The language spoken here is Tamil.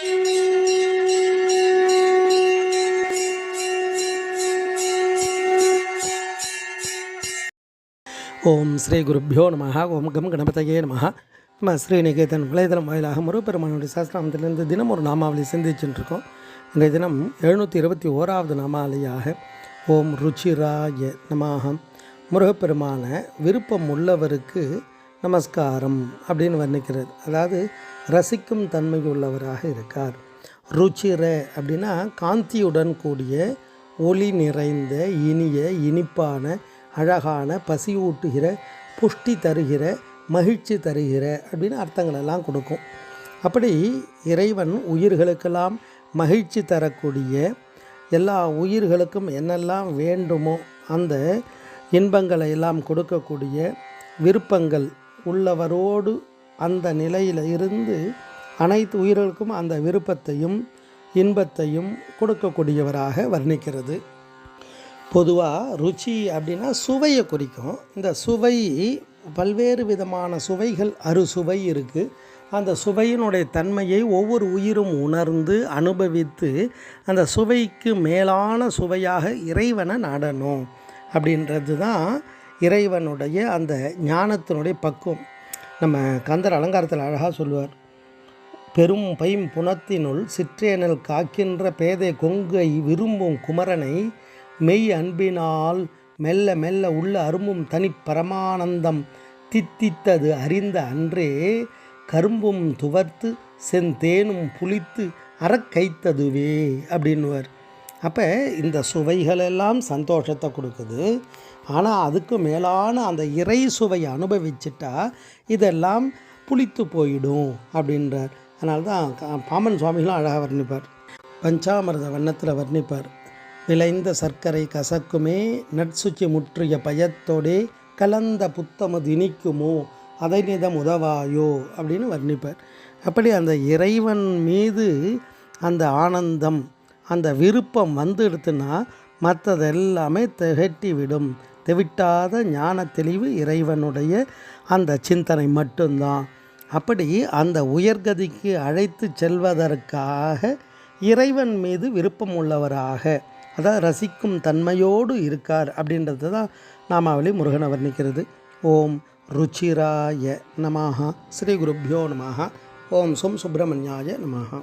ஓம் ஸ்ரீ குருப்பியோ நம. ஓம் கம் கணபதையே நம. நம்ம ஸ்ரீநிகேதன் வலைதளம் வாயிலாக முருகப்பெருமானுடைய சாஸ்திராமத்திலிருந்து தினம் ஒரு நாமாவளி சிந்திச்சுட்டுருக்கோம். இன்றைய தினம் 721வது நாமாவளியாக ஓம் ருச்சிராய நமஹ. முருகப்பெருமான விருப்பம் உள்ளவருக்கு நமஸ்காரம் அப்படின்னு வர்ணிக்கிறது. அதாவது ரசிக்கும் தன்மையுள்ளவராக இருக்கார். ருச்சிர அப்படின்னா காந்தியுடன் கூடிய ஒளி நிறைந்த இனிய இனிப்பான அழகான பசியூட்டுகிற புஷ்டி தருகிற மகிழ்ச்சி தருகிற அப்படின்னு அர்த்தங்களெல்லாம் கொடுக்கும். அப்படி இறைவன் உயிர்களுக்கெல்லாம் மகிழ்ச்சி தரக்கூடிய எல்லா உயிர்களுக்கும் என்னெல்லாம் வேண்டுமோ அந்த இன்பங்களை எல்லாம் கொடுக்கக்கூடிய விருப்பங்கள் உள்ளவரோடு அந்த நிலையில் இருந்து அனைத்து உயிர்களுக்கும் அந்த விருப்பத்தையும் இன்பத்தையும் கொடுக்கக்கூடியவராக வர்ணிக்கிறது. பொதுவாக ருச்சி அப்படின்னா சுவையை குறிக்கும். இந்த சுவை பல்வேறு விதமான சுவைகள் அறுசுவை இருக்குது. அந்த சுவையினுடைய தன்மையை ஒவ்வொரு உயிரும் உணர்ந்து அனுபவித்து அந்த சுவைக்கு மேலான சுவையாக இறைவனை நாடணும் அப்படின்றது தான் இறைவனுடைய அந்த ஞானத்தினுடைய பக்குவம். நம்ம கந்தர் அலங்காரத்தில் அழகாக சொல்லுவார், பெரும் பைம் புனத்தினுள் சிற்றேனல் காக்கின்ற பேதை கொங்கை விரும்பும் குமரனை மெய் அன்பினால் மெல்ல மெல்ல உள்ள அரும்பும் தனி பரமானந்தம் தித்தித்தது அறிந்த அன்றே கரும்பும் துவர்த்து செந்தேனும் புளித்து அறக்கைத்ததுவே அப்படின்னுவார். அப்போ இந்த சுவைகளெல்லாம் சந்தோஷத்தை கொடுக்குது. ஆனால் அதுக்கு மேலான அந்த இறை சுவையை அனுபவிச்சுட்டா இதெல்லாம் புளித்து போயிடும் அப்படின்றார். அதனால தான் பாமன் சுவாமிகளும் அழகாக வர்ணிப்பார். பஞ்சாமிர்த வண்ணத்தில் வர்ணிப்பார். விளைந்த சர்க்கரை கசக்குமே நட்சுச்சி முற்றிய பயத்தோடே கலந்த புத்தமது இனிக்குமோ அதை நிதம் உதவாயோ அப்படின்னு வர்ணிப்பார். அப்படி அந்த இறைவன் மீது அந்த ஆனந்தம் அந்த விருப்பம் வந்துடுத்துன்னா மற்றதெல்லாமே திகட்டி விடும். தெவிட்டாத ஞான தெளிவு இறைவனுடைய அந்த சிந்தனை மட்டும்தான். அப்படி அந்த உயர்கதிக்கு அழைத்து செல்வதற்காக இறைவன் மீது விருப்பம் உள்ளவராக, அதாவது ரசிக்கும் தன்மையோடு இருக்கார் அப்படின்றது தான் நாமாவளி முருகனை வர்ணிக்கிறது. ஓம் ருச்சிராய நமஹ. ஸ்ரீ குருப்பியோ நமஹ. ஓம் சும் சுப்பிரமணியாய நமஹ.